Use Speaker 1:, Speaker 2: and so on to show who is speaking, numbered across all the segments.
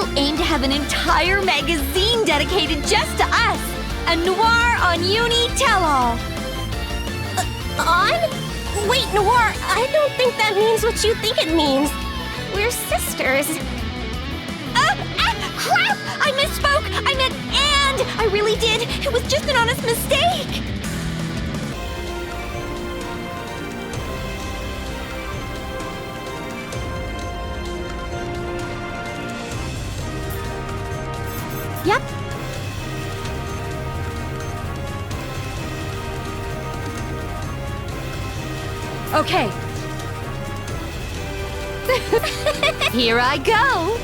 Speaker 1: We'll aim to have an entire magazine dedicated just to us. A Noire on Uni tell-all.
Speaker 2: On? Wait, Noire, I don't think that means what you think it means. We're sisters.
Speaker 1: Crap! I misspoke! I meant and! I really did! It was just an honest mistake! Yep. Okay. Here I go!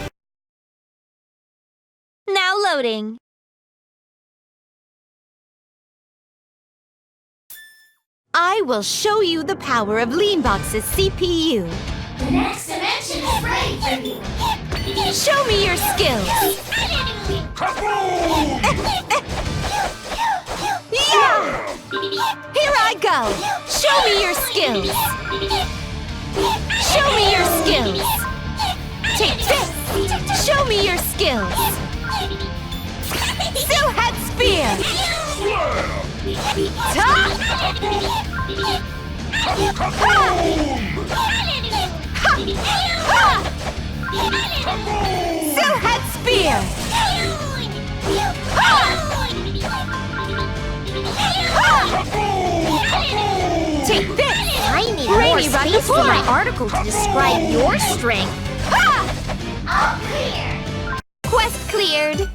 Speaker 1: Now loading. I will show you the power of Leanbox's CPU.
Speaker 3: The next dimension is ready for you.
Speaker 1: Show me your skills. Yeah! Here I go. Show me your skills. Show me your skills. Take this. Show me your skills. Silhouette spear. Silhouette spear. Take this.
Speaker 2: I need more space for my article to describe your strength.
Speaker 3: All clear.
Speaker 1: Quest cleared.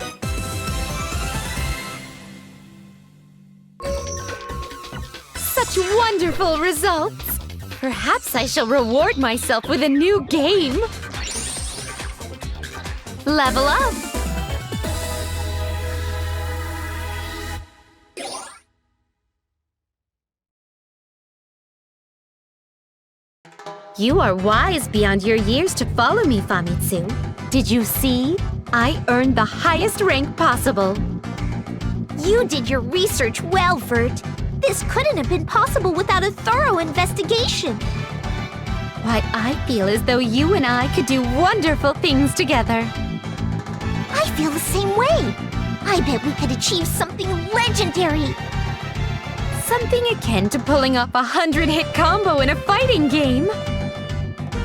Speaker 1: Such wonderful results. Perhaps I shall reward myself with a new game. Level up. You are wise beyond your years to follow me, Famitsu. Did you see? I earned the highest rank possible.
Speaker 2: You did your research well, Vert. This couldn't have been possible without a thorough investigation.
Speaker 1: Why, I feel as though you and I could do wonderful things together.
Speaker 2: I feel the same way. I bet we could achieve something legendary.
Speaker 1: Something akin to pulling off a 100-hit combo in a fighting game.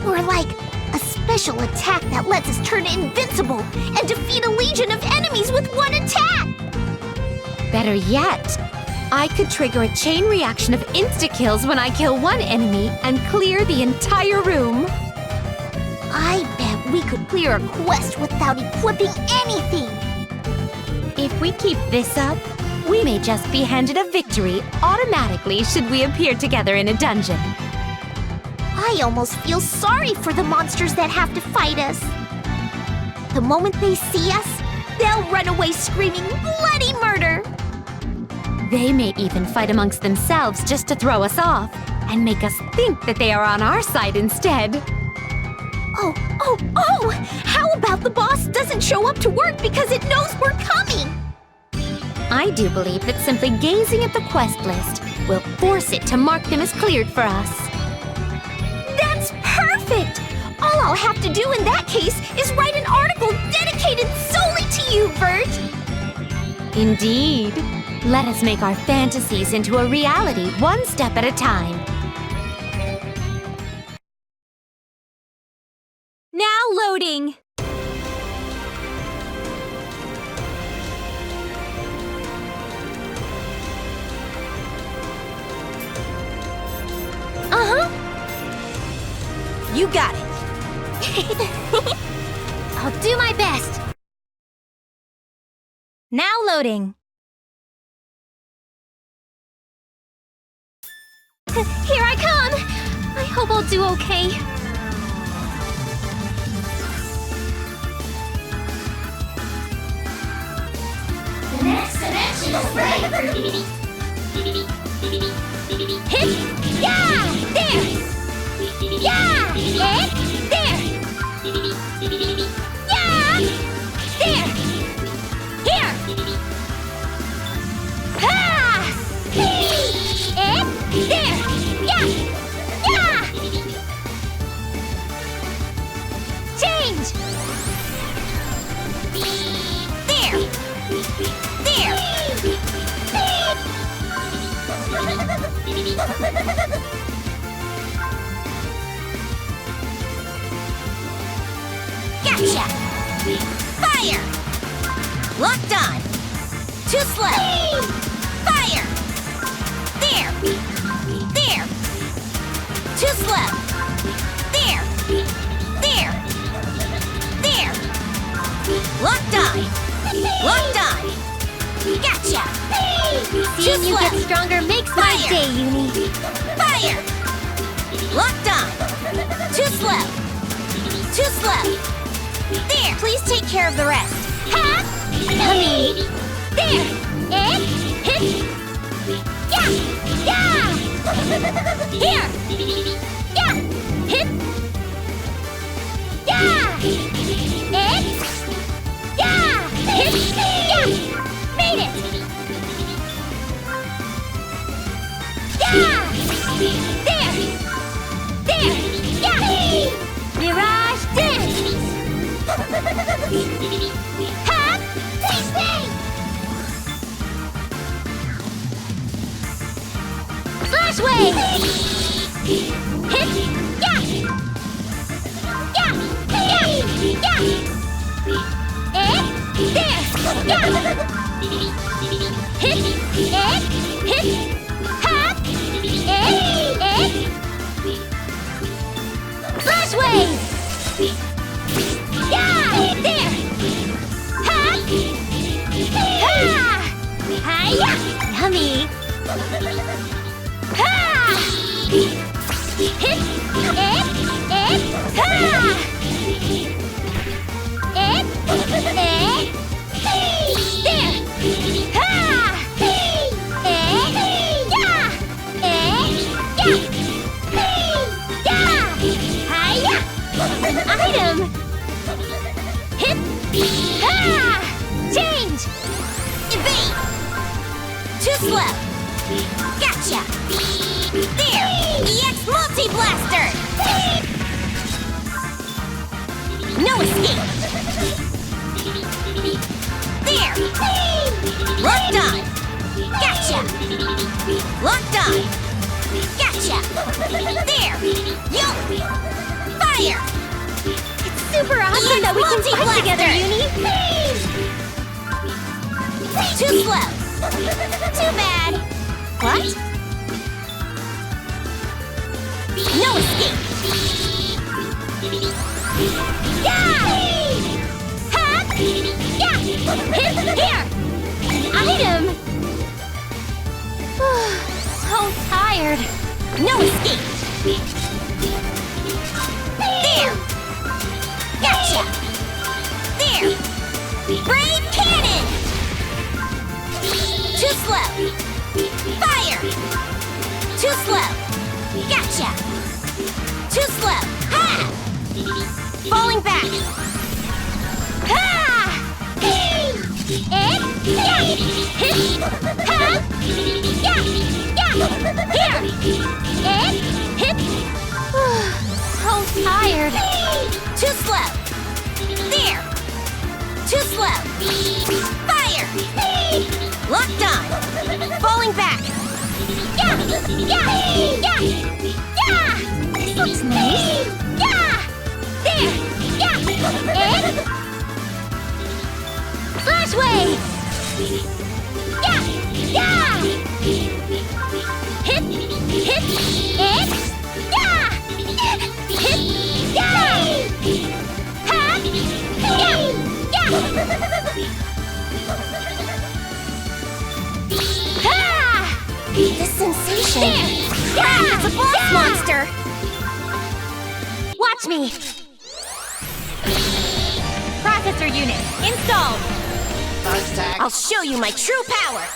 Speaker 2: Or like a special attack that lets us turn invincible and defeat a legion of enemies with one attack.
Speaker 1: Better yet, I could trigger a chain reaction of insta-kills when I kill one enemy and clear the entire room.
Speaker 2: I bet we could clear a quest without equipping anything.
Speaker 1: If we keep this up, we may just be handed a victory automatically should we appear together in a dungeon.
Speaker 2: I almost feel sorry for the monsters that have to fight us. The moment they see us, they'll run away screaming bloody murder.
Speaker 1: They may even fight amongst themselves just to throw us off and make us think that they are on our side instead.
Speaker 2: Oh! How about the boss doesn't show up to work because it knows we're coming?
Speaker 1: I do believe that simply gazing at the quest list will force it to mark them as cleared for us.
Speaker 2: That's perfect! All I'll have to do in that case is write an article dedicated solely to you, Vert!
Speaker 1: Indeed. Let us make our fantasies into a reality one step at a time. Now loading! You got it.
Speaker 2: I'll do my best.
Speaker 1: Now loading.
Speaker 2: Here I come! I hope I'll do okay.
Speaker 3: The next dimension is ready for you.
Speaker 2: Hit! Yeah! There! Yeah! Hit! There! Yeah! There! Here! Ha! Hit! There! Yeah! Yeah! Change! Gotcha! Fire! Locked on! Too slow! Fire! There! There! Too slow! There! There! There! Locked on! Locked on! Gotcha!
Speaker 1: Seeing you get stronger makes my
Speaker 2: Fire!
Speaker 1: day, Uni.
Speaker 2: Fire! Locked on! Too slow! Too slow! There! Please take care of the rest. Ha!
Speaker 1: Yummy.
Speaker 2: There! Hit! Yeah! Yeah! Here! Yeah! Hit! Yeah! Yeah! Hit! Yeah! Made it! Yeah! There! There! Yeah! Mirage dance! Ha! Bang, bang! Flash wave! Hit! Yeah! Yeah! Yeah! Yeah! There! Yeah! Hit! Hit! Ha! Flash wave! Yeah! There! Ha! Ha! Hi-ya!
Speaker 1: Yummy.
Speaker 2: Ha! Hit! Ha! There! Ha! Hi-ya!
Speaker 1: Item.
Speaker 2: Hit! Ha! Change! Evade! Too slow! Gotcha! There! EX Multi-Blaster! No escape! There! Locked on! Gotcha! Locked on! Gotcha! There! Yo! Fire!
Speaker 1: Super awesome that we can fight together, Uni.
Speaker 2: Too slow! Too bad! What? No escape! Yeah! Ha! Yeah! Hit! Here!
Speaker 1: Item. So tired.
Speaker 2: No escape! There! Gotcha! There! Brain cannon! Too slow! Fire! Too slow! Gotcha! Too slow! Ha! Falling back! Ha! Yeah! Hit! Ha! Yeah! Yeah! Here! Hit!
Speaker 1: So tired.
Speaker 2: Too slow! There! Too slow! Fire! Locked on! Falling back! Yeah! Yeah! Yeah! Yeah!
Speaker 1: This looks nice.
Speaker 2: Yeah! There! Yeah! Flash wave! Yeah! Yeah! Hit! Hit! Yeah! Hit! Yeah! Ha! Yeah! Yeah! Ha!
Speaker 1: This sensation.
Speaker 2: There! Yeah!
Speaker 1: It's a boss
Speaker 2: Yeah!
Speaker 1: monster. Watch me. Processor unit installed.
Speaker 2: I'll show you my true power!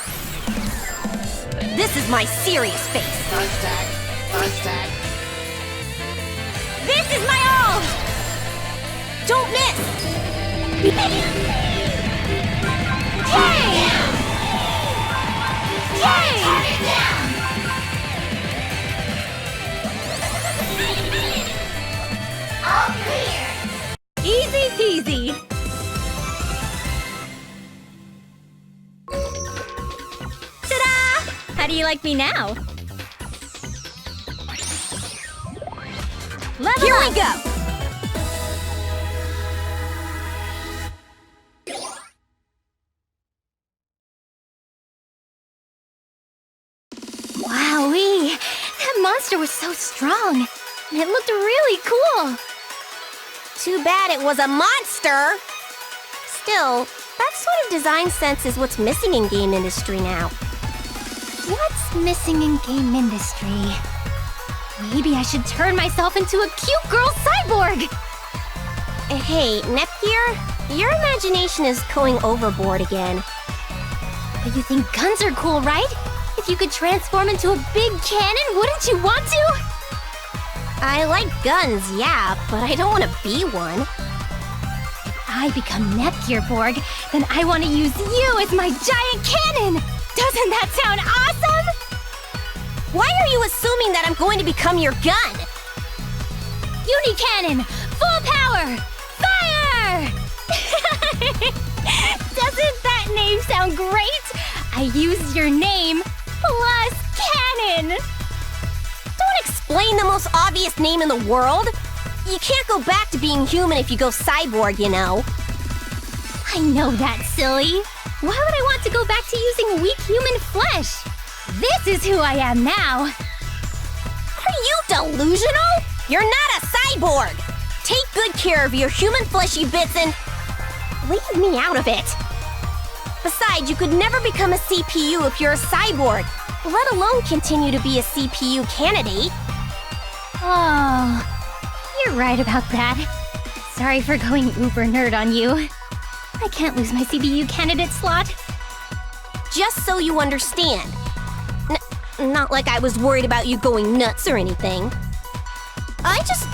Speaker 2: This is my serious face! This is my all! Don't miss! Yay!
Speaker 3: All clear.
Speaker 1: Easy peasy. Ta-da! How do you like me now?
Speaker 2: Level
Speaker 4: Here
Speaker 2: up.
Speaker 4: we go!
Speaker 1: Wowee! That monster was so strong. And it looked really cool.
Speaker 2: Too bad it was a monster. Still, that sort of design sense is what's missing in game industry now.
Speaker 1: What's missing in game industry? Maybe I should turn myself into a cute girl cyborg!
Speaker 2: Hey, Nepgear, your imagination is going overboard again.
Speaker 1: But you think guns are cool, right? If you could transform into a big cannon, wouldn't you want to?
Speaker 2: I like guns, yeah, but I don't want to be one.
Speaker 1: If I become Nepgearborg, then I want to use you as my giant cannon! Doesn't that sound awesome?
Speaker 2: Why are you assuming that I'm going to become your gun?
Speaker 1: Uni-cannon! Full power! Fire! Doesn't that name sound great? I use your name plus cannon!
Speaker 2: Don't explain the most obvious name in the world. You can't go back to being human if you go cyborg, you know.
Speaker 1: I know that, silly. Why would I want to go back to using weak human flesh? This is who I am now.
Speaker 2: Are you delusional? You're not a cyborg. Take good care of your human fleshy bits and leave me out of it. Besides, you could never become a CPU if you're a cyborg, let alone continue to be a CPU candidate.
Speaker 1: Oh, you're right about that. Sorry for going uber nerd on you. I can't lose my CPU candidate slot.
Speaker 2: Just so you understand. Not like I was worried about you going nuts or anything. I just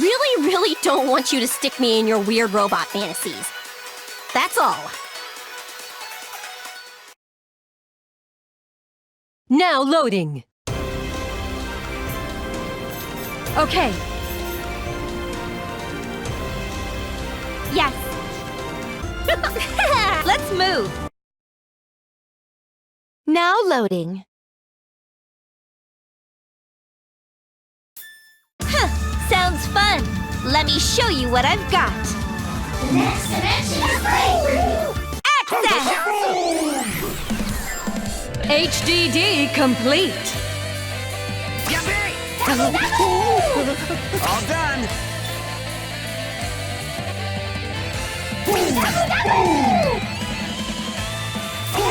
Speaker 2: really don't want you to stick me in your weird robot fantasies. That's all.
Speaker 4: Now loading. Okay.
Speaker 1: Yes.
Speaker 4: Let's move. Now loading.
Speaker 1: Sounds fun. Let me show you what I've got.
Speaker 3: The next dimension is free.
Speaker 4: Access! HDD complete.
Speaker 5: All done.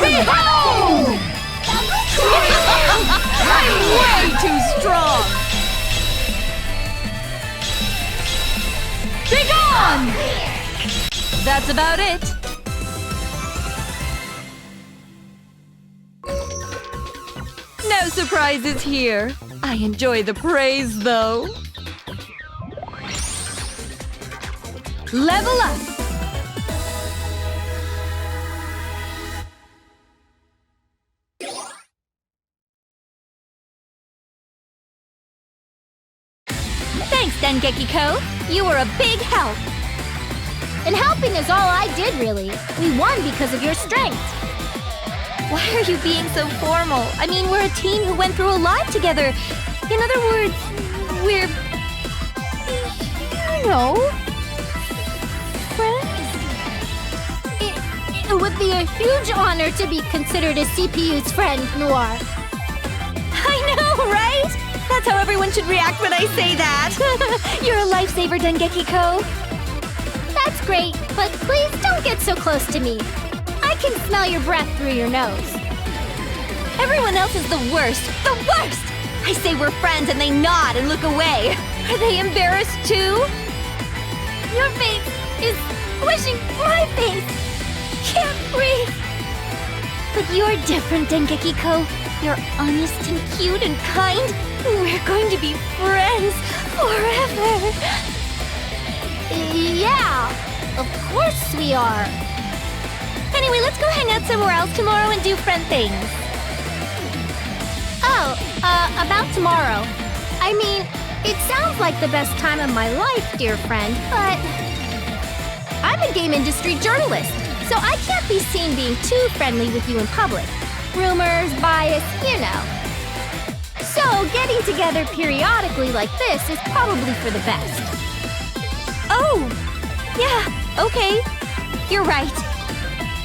Speaker 4: Behold! I'm way too strong. Be gone! That's about it. No surprises here. I enjoy the praise, though. Level up!
Speaker 1: Thanks, Dengeki-ko. You were a big help. And helping is all I did, really. We won because of your strength. Why are you being so formal? I mean, we're a team who went through a lot together. In other words, we're... you know... friends? It would be a huge honor to be considered a CPU's friend, Noire. I know, right? That's how everyone should react when I say that. You're a lifesaver, Dengeki-ko. That's great, but please don't get so close to me. I can smell your breath through your nose. Everyone else is the worst. The worst! I say we're friends and they nod and look away. Are they embarrassed too? Your face is squishing my face. Can't breathe. But you're different, Dengeki-ko. You're honest and cute and kind. We're going to be friends forever. Yeah, of course we are. Anyway, let's go hang out somewhere else tomorrow and do friend things. Oh, about tomorrow. I mean, it sounds like the best time of my life, dear friend, but... I'm a game industry journalist, so I can't be seen being too friendly with you in public. Rumors, bias, you know. So, getting together periodically like this is probably for the best.
Speaker 2: Oh! Yeah, okay. You're right.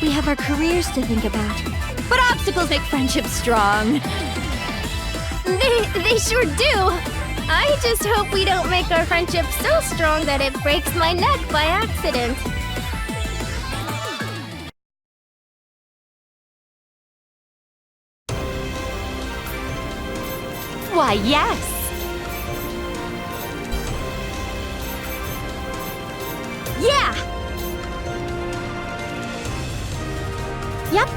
Speaker 2: We have our careers to think about. But obstacles make friendships strong.
Speaker 1: They sure do. I just hope we don't make our friendship so strong that it breaks my neck by accident.
Speaker 2: Why, yes. Yeah! Yep.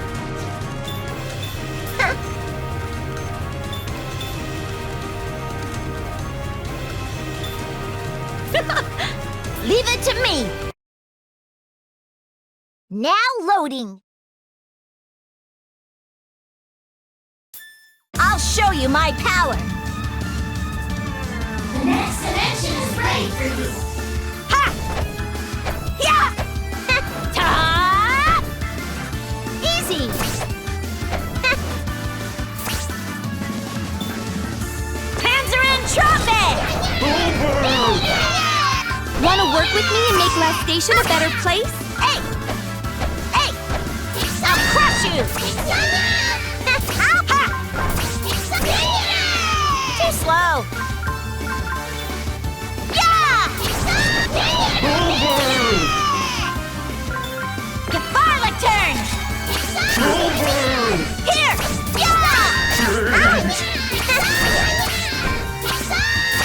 Speaker 2: Leave it to me. Now loading. I'll show you my power.
Speaker 3: The next dimension is ready for you.
Speaker 2: Ha! Yeah! Ta! Easy. Panzer trumpet!
Speaker 1: Wanna work with me and make Last Station a better place?
Speaker 2: Hey! Hey! I'll crush you! Ha! Too slow! Yeah! Gevarlic turn! Here! Yeah! Ouch!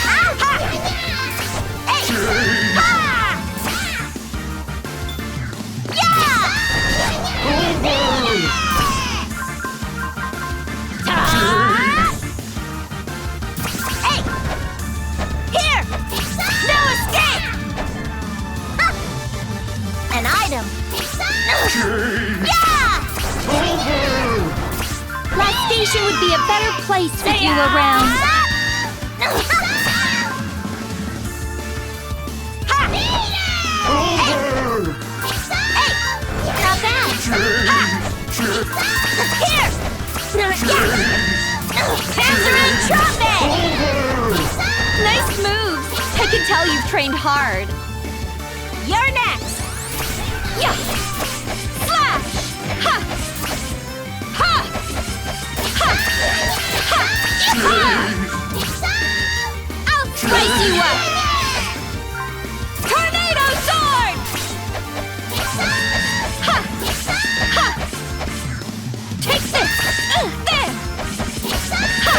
Speaker 2: Ha! Hey! Ha! Yeah! Ta! Hey! Here! No escape! An item! Yeah!
Speaker 1: Last Station would be a better place with you around.
Speaker 2: Ha! Hey! Not bad! Ha! Here! Yeah! Panzer trumpet!
Speaker 4: Nice moves! I can tell you've trained hard.
Speaker 2: You're next!
Speaker 4: Yeah! Slash! Ha! Ha! Ha! Ha! Ha! I'll slice you up! Tornado sword! Ha! Ha! Take this! There! Ha!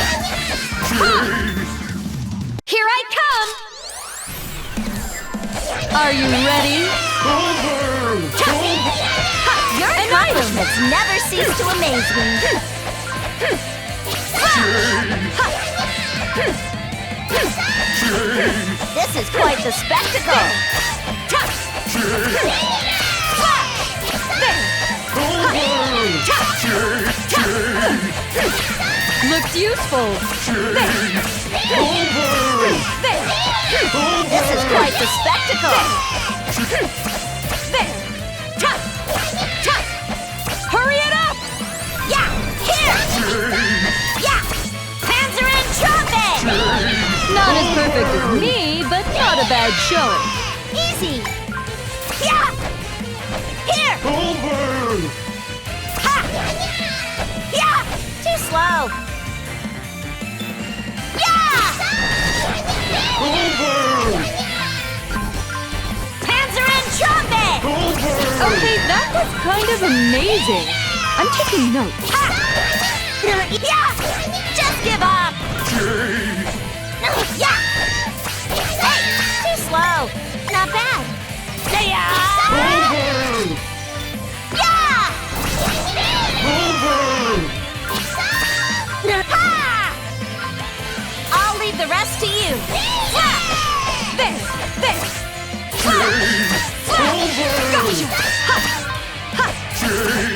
Speaker 4: Ha! Here I come! Are you ready?
Speaker 2: Your accomplishments never cease to amaze me. This is quite the spectacle.
Speaker 4: Looks useful.
Speaker 2: This is quite the spectacle.
Speaker 4: Hurry it up!
Speaker 2: Yeah, here. Yeah, Panzer trumpet.
Speaker 4: Not as perfect as me, but not a bad showing.
Speaker 2: Easy. Yeah. Here. Ha. Yeah. Too slow. Yeah. Panzer trumpet.
Speaker 4: Okay, that was kind of amazing. I'm taking notes.
Speaker 2: Ha. Yeah. Just give up. Yeah. Hey, too slow. Not bad. Yeah. Yeah. Ha. I'll leave the rest to you.
Speaker 4: There! Gotcha! Ha! Ha!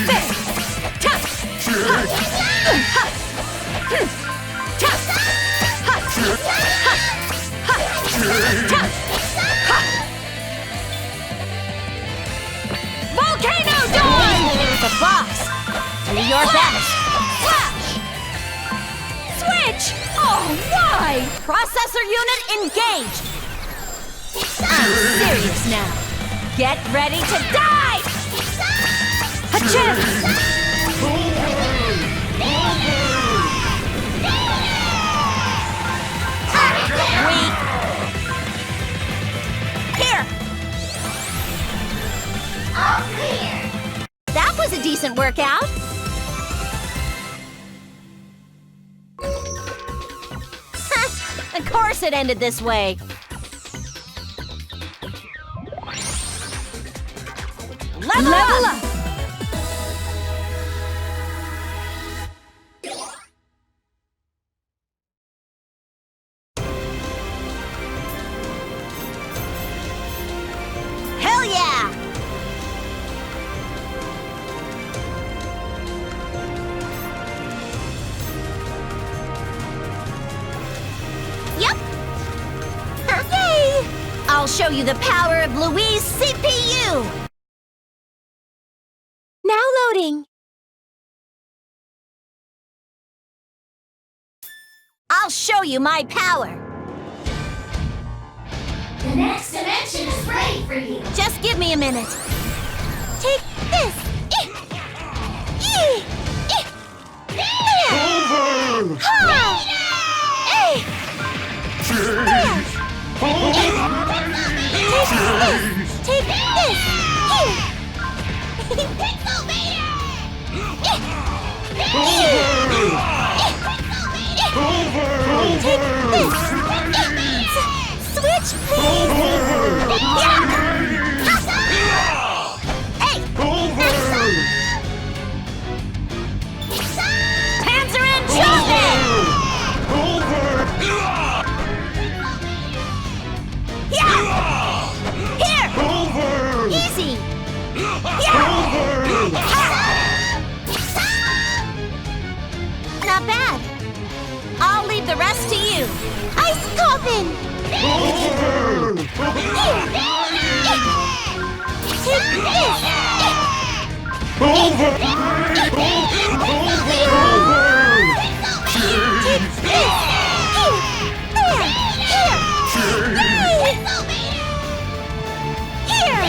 Speaker 4: There! Ta! Ha! Ha! Ta! Ha! Ha! Ha! Ta! Ha! Volcano dawn!
Speaker 2: The boss. Do your best.
Speaker 4: Flash! Switch! Oh! Why?
Speaker 2: Processor unit engaged!
Speaker 4: I'm serious now. Get ready to die! Achoo!
Speaker 2: Weak! Here!
Speaker 3: All clear.
Speaker 2: That was a decent workout! Of course it ended this way. Level up! Hell yeah! Yep! Yay! I'll show you the power of Louise's CPU! Now loading. I'll show you my power.
Speaker 3: The next dimension is ready for you.
Speaker 2: Just give me a minute. Take this. Take this. Switch, please! Hey! Panzer in traffic! Yeah! Here! Easy! Yeah! Not bad. I'll leave the rest to you. Ice coffin! Take this! Take this! There! Here! Here!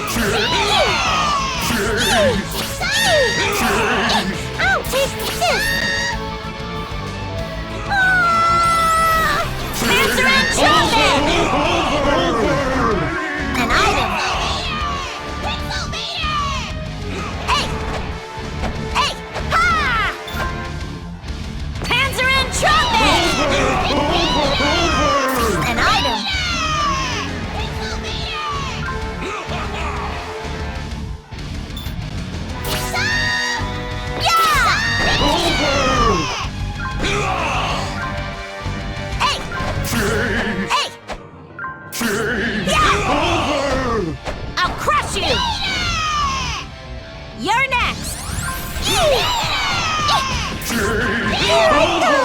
Speaker 2: Take this! I'll take this! Panzer and traffic! An item! Hey! Hey! Ha! Panzer and traffic! An item! I'll crush you! You're next! Here I go!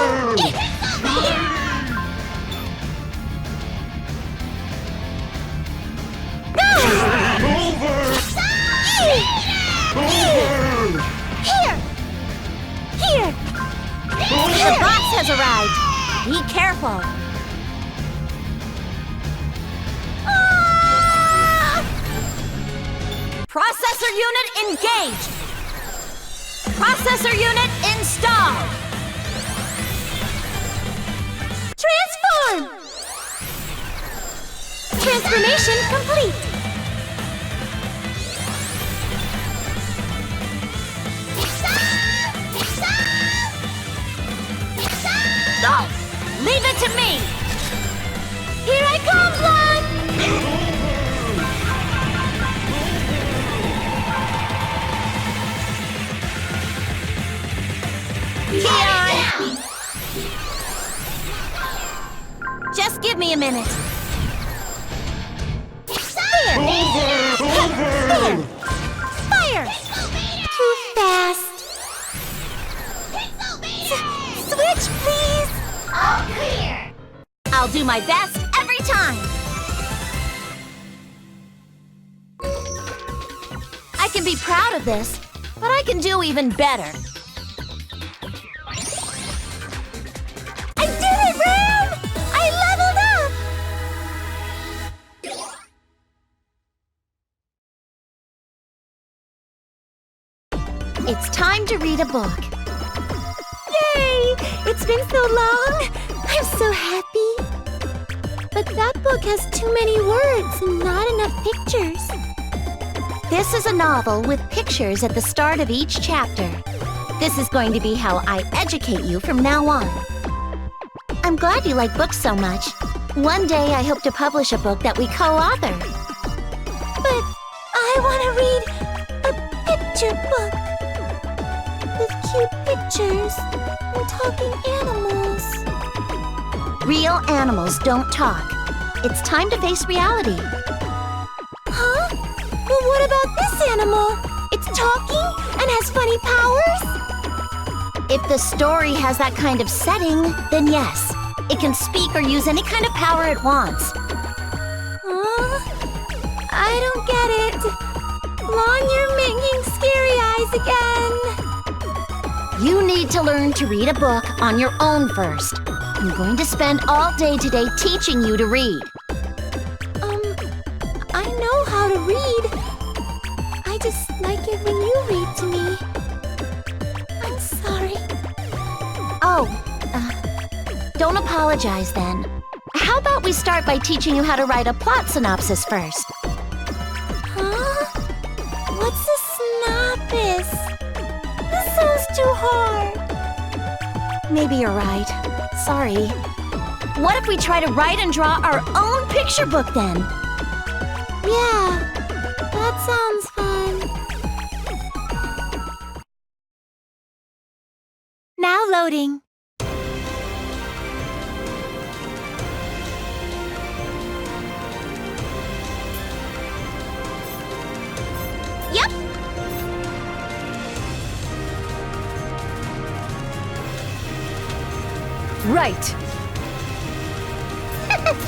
Speaker 2: Here! Here! The box has arrived! Be careful! Processor unit engaged! Processor unit installed! Transform! Transformation complete! No! Leave it to me! Here I come, Blanc! Just give me a minute. Fire! Fire! Fire! Too fast. Switch, please! do my best every time. I can be proud of this, but I can do even better. I did it, Ram! I leveled up! It's time to read a book. Yay! It's been so long! I'm so happy! But that book has too many words and not enough pictures. This is a novel with pictures at the start of each chapter. This is going to be how I educate you from now on. I'm glad you like books so much. One day I hope to publish a book that we co-author. But I want to read a picture book with cute pictures and talking animals. Real animals don't talk. It's time to face reality. Huh? Well, what about this animal? It's talking and has funny powers? If the story has that kind of setting, then yes. It can speak or use any kind of power it wants. I don't get it. Blanc, you're making scary eyes again. You need to learn to read a book on your own first. I'm going to spend all day today teaching you to read. I know how to read. I just like it when you read to me. I'm sorry. Oh, don't apologize then. How about we start by teaching you how to write a plot synopsis first? Huh? What's a synopsis? This sounds too hard. Maybe you're right. Sorry. What if we try to write and draw our own picture book then? Yeah, that sounds fun. Now loading. Yep.
Speaker 4: Right.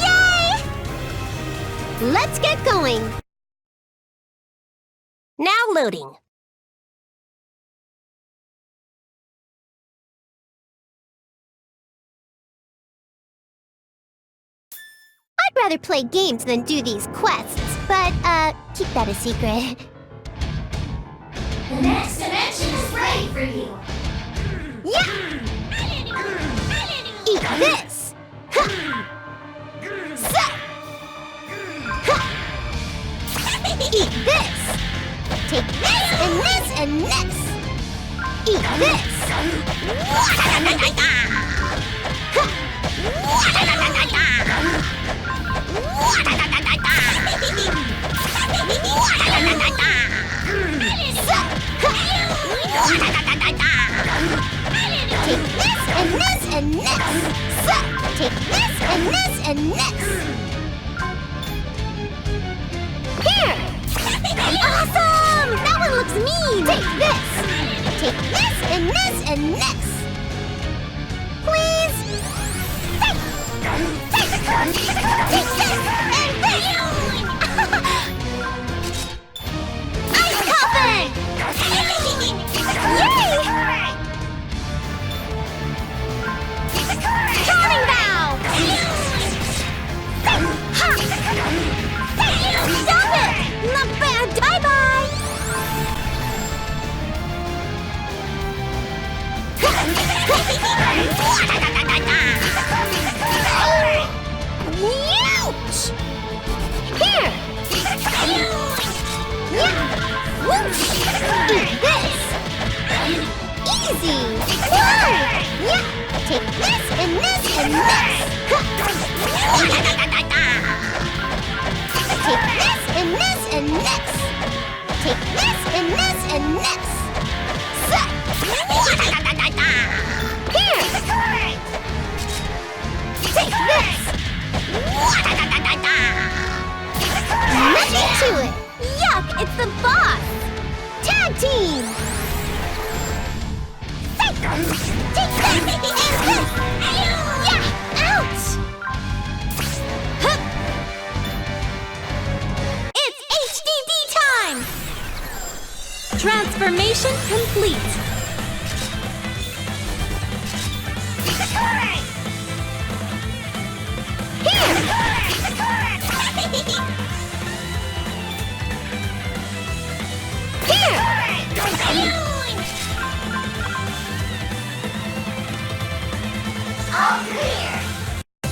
Speaker 2: Yay! Let's get going. Now loading. I'd rather play games than do these quests, but, keep that a secret.
Speaker 3: The next dimension is ready for you.
Speaker 2: Yeah! Eat this! Ha! Suck! Ha! Eat this! Take this and this and this! Eat this! Take this and this and this! Take this and this and this! Here! Awesome! That one looks mean! Take this! Take this and this and this! Please! Take this and this! Ice coffin! Yay! Charming bow! Ha! Stop it! Not bad! Bye-bye! Ouch! Here! Yeah! Whoosh! Eat this! Easy! Whoa! Yeah! Take this and this and this! Take this and this and this! Take this and this and this! Here! Take this! Nothing to it! Yuck! It's the boss! Tag team! Take this and this! Yeah! Ouch!
Speaker 1: Transformation complete.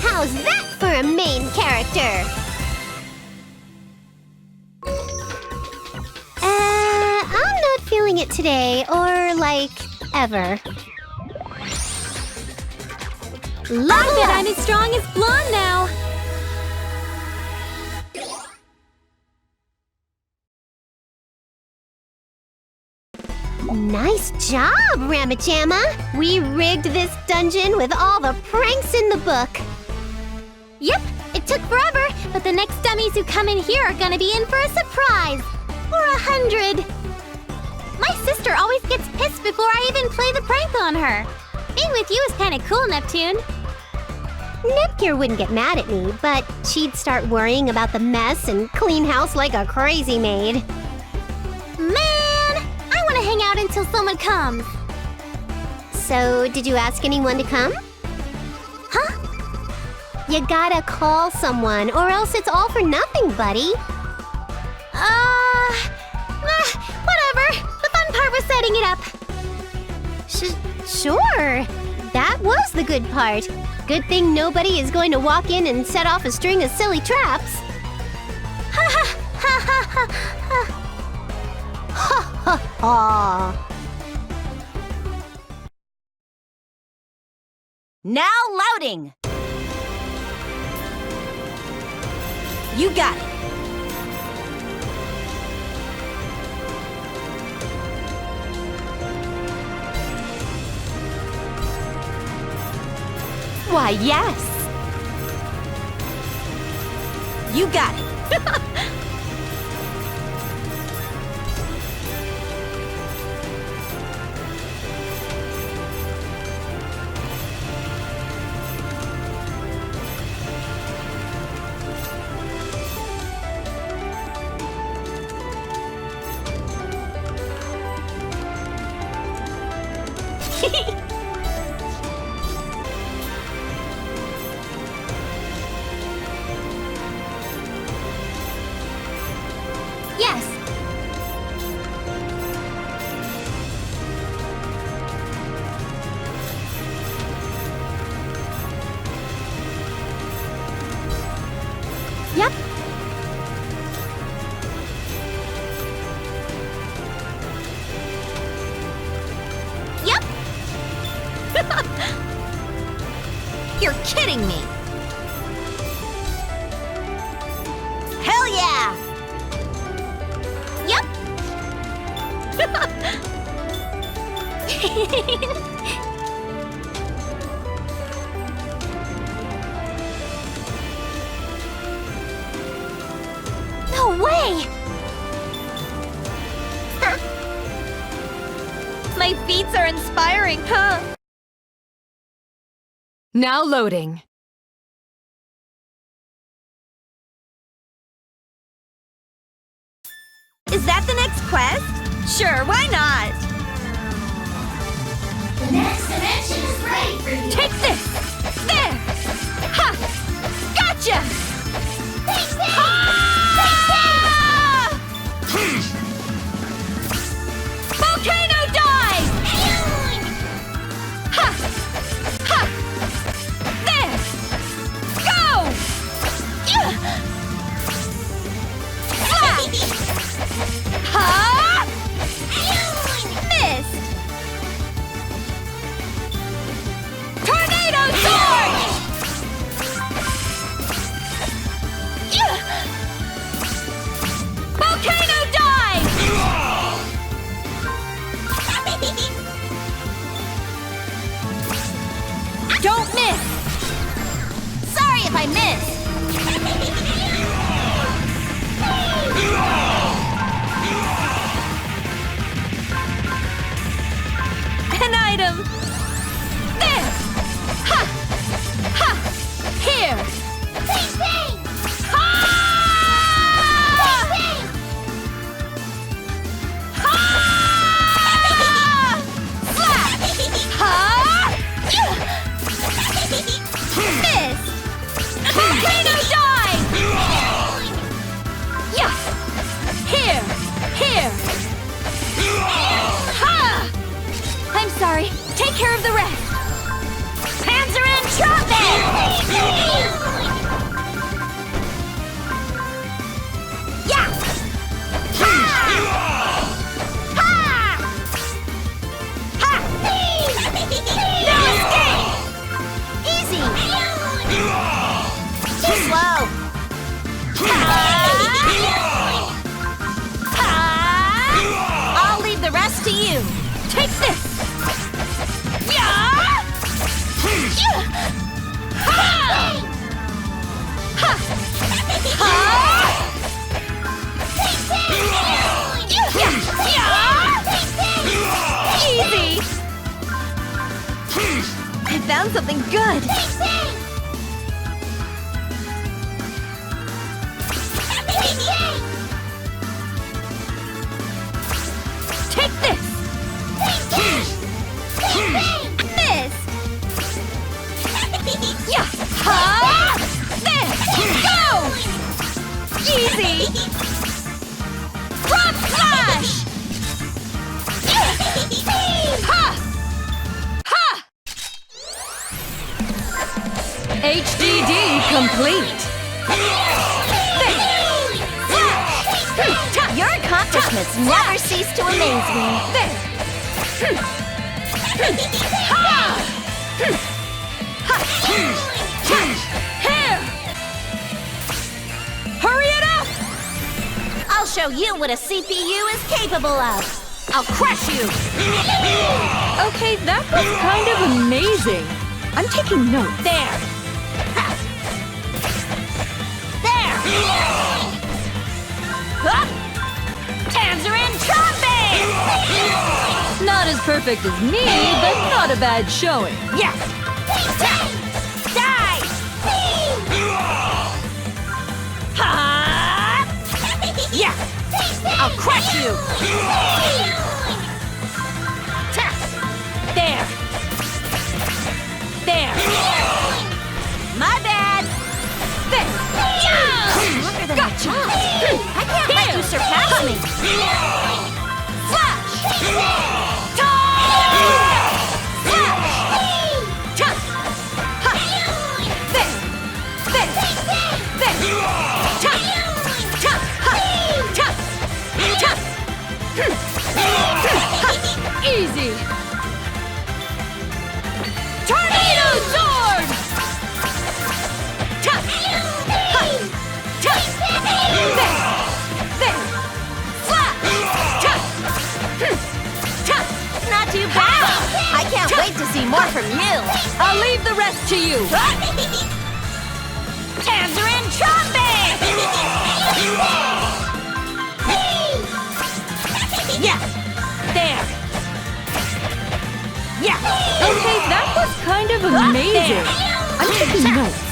Speaker 2: How's that for a main character? I'm not feeling it today, or like, ever.
Speaker 1: I bet I'm as strong as Blanc now.
Speaker 2: Nice job, Ramajamma! We rigged this dungeon with all the pranks in the book.
Speaker 1: Yep, it took forever, but the next dummies who come in here are gonna be in for a surprise. Or 100. My sister always gets pissed before I even play the prank on her. Being with you is kinda cool, Neptune.
Speaker 2: Nepgear wouldn't get mad at me, but she'd start worrying about the mess and clean house like a crazy maid.
Speaker 1: Man, I wanna hang out until someone comes.
Speaker 2: So, did you ask anyone to come?
Speaker 1: Huh?
Speaker 2: You gotta call someone, or else it's all for nothing, buddy.
Speaker 1: Whatever. The fun part was setting it up.
Speaker 2: Sure. That was the good part. Good thing nobody is going to walk in and set off a string of silly traps.
Speaker 1: Ha ha ha ha ha ha.
Speaker 2: Ha ha ha.
Speaker 5: Now loading! You got it.
Speaker 4: Why, yes.
Speaker 5: You got it.
Speaker 1: Yes. Yep.
Speaker 2: Yep.
Speaker 5: You're kidding me. Hell yeah!
Speaker 2: Yep.
Speaker 1: No way!
Speaker 4: My feats are inspiring, huh? Now loading.
Speaker 5: Is that the next quest? Sure, why not?
Speaker 3: The next dimension is ready for you.
Speaker 4: Take this! There! Ha! Gotcha! Volcano dive! Ha! Ha! There! Go! Yeah! Ah! Ha! Missed! Tornado sword! Yeah! Volcano dive! Don't miss!
Speaker 5: Sorry if I missed.
Speaker 4: An item! There! Ha! Ha! Here!
Speaker 3: Bang, bang!
Speaker 4: Ha!
Speaker 3: Bang, bang!
Speaker 4: Ha!
Speaker 1: Take care of the rest.
Speaker 2: Panzer and trumpet! Yeah! Ha! Ha! Ha! No escape! Easy! Too slow! Ha! Ha! I'll leave the rest to you.
Speaker 1: Take this.
Speaker 2: Yeah! Yeah! Ha! Ha! Ha!
Speaker 1: Easy. I found something good. Take this. Missed. Yeah. Ha! There. Go. Easy.
Speaker 2: Rock Flash!
Speaker 1: Ha! Ha!
Speaker 4: HDD complete.
Speaker 2: Your accomplishments never cease to amaze me.
Speaker 1: There. Here. Hurry it up.
Speaker 2: I'll show you what a CPU is capable of. I'll crush you.
Speaker 4: Okay, that was kind of amazing. I'm taking notes.
Speaker 2: There. There. Huh? Tangerine trumpet!
Speaker 4: Not as perfect as me, but not a bad showing.
Speaker 2: Yeah. Die! Ha! Yeah. I'll crush you. There. There. My bad. There. Longer than I thought. I can't let you surpass me. Flash!
Speaker 1: Easy. Tornado sword.
Speaker 2: Not too bad. I can't wait to see more from you.
Speaker 4: I'll leave the rest to you.
Speaker 2: Tangerine trumpet! Yeah. There. Yeah.
Speaker 4: Okay, that was kind of amazing. I'm taking notes.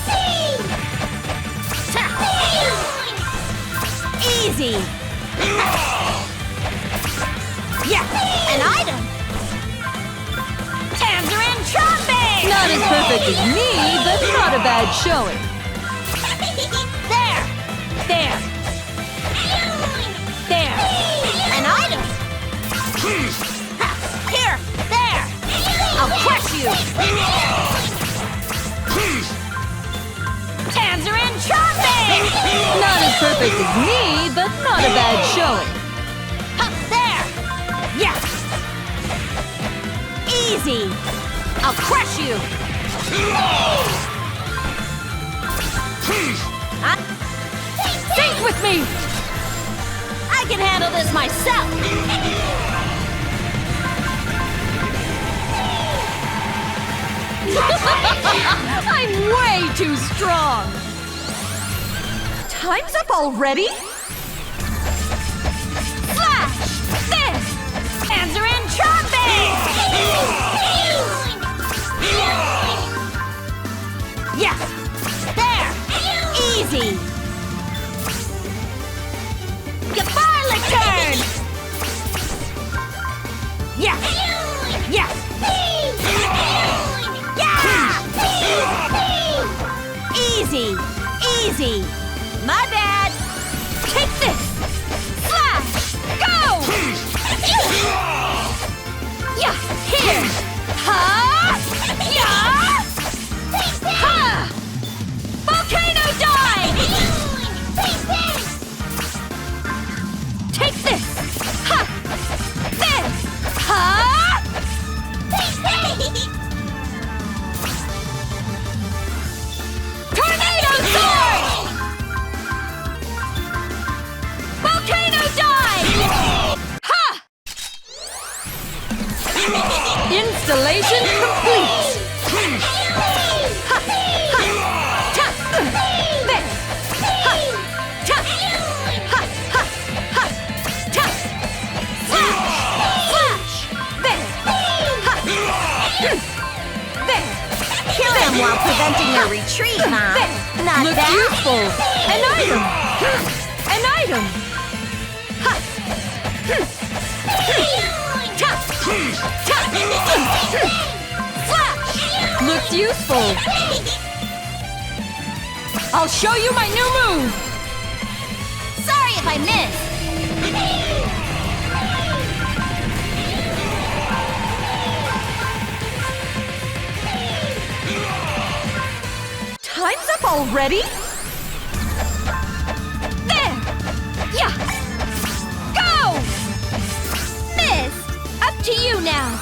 Speaker 2: Easy. Yeah. An item. Tangerine trumpet!
Speaker 4: Not as perfect as me, but not a bad showing.
Speaker 2: There. There. There. An item. Here. There. I'll crush you. Tangerine trumpet!
Speaker 4: Not as perfect as me, but not a bad showing.
Speaker 2: There. Yeah. Easy. I'll crush you.
Speaker 1: Think with me.
Speaker 2: I can handle this myself.
Speaker 1: I'm way too strong. Time's up already?
Speaker 2: Flash! This! Tangerine trumpet! Yeah! There! Easy! Goodbye, Licturn! Yeah! Yeah! Yeah! Easy! Easy! My bad!
Speaker 1: Take this. Flash. Go. Yeah. Here. Ha.
Speaker 4: Installation complete! Ha! Ha! Ta! There! Ha! Ta! Ha! Ha! Ha! Ta! Flash! There! Ha! There!
Speaker 2: Kill them while preventing their retreat, huh?
Speaker 4: There!
Speaker 2: Not
Speaker 4: Looks
Speaker 2: bad.
Speaker 4: useful! An item! An item! Ha! Ta! Ta! Flash! Looks useful! I'll show you my new move!
Speaker 2: Sorry if I missed.
Speaker 4: Time's up already? There! Yeah! Go!
Speaker 1: Missed! Up to you now!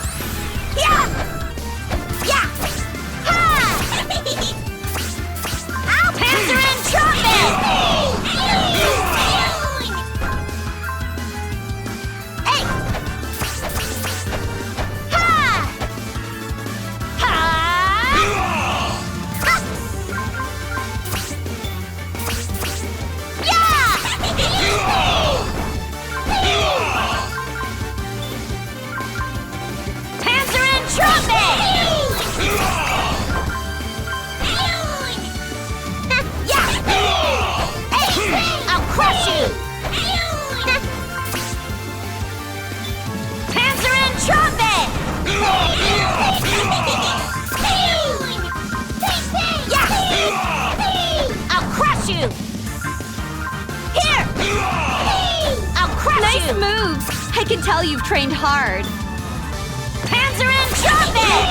Speaker 2: Yeah! Yeah! Ha! I'll Panzer and Trumpet! Hey! Ha! Ha! Ha! Panzer and Trumpet! Yeah! Hey! I'll crush you! Panzer and Trumpet! Yeah! I'll crush you! Here! I'll crush
Speaker 1: Nice
Speaker 2: you!
Speaker 1: moves! I can tell you've trained hard.
Speaker 2: Panzer and Trumpet!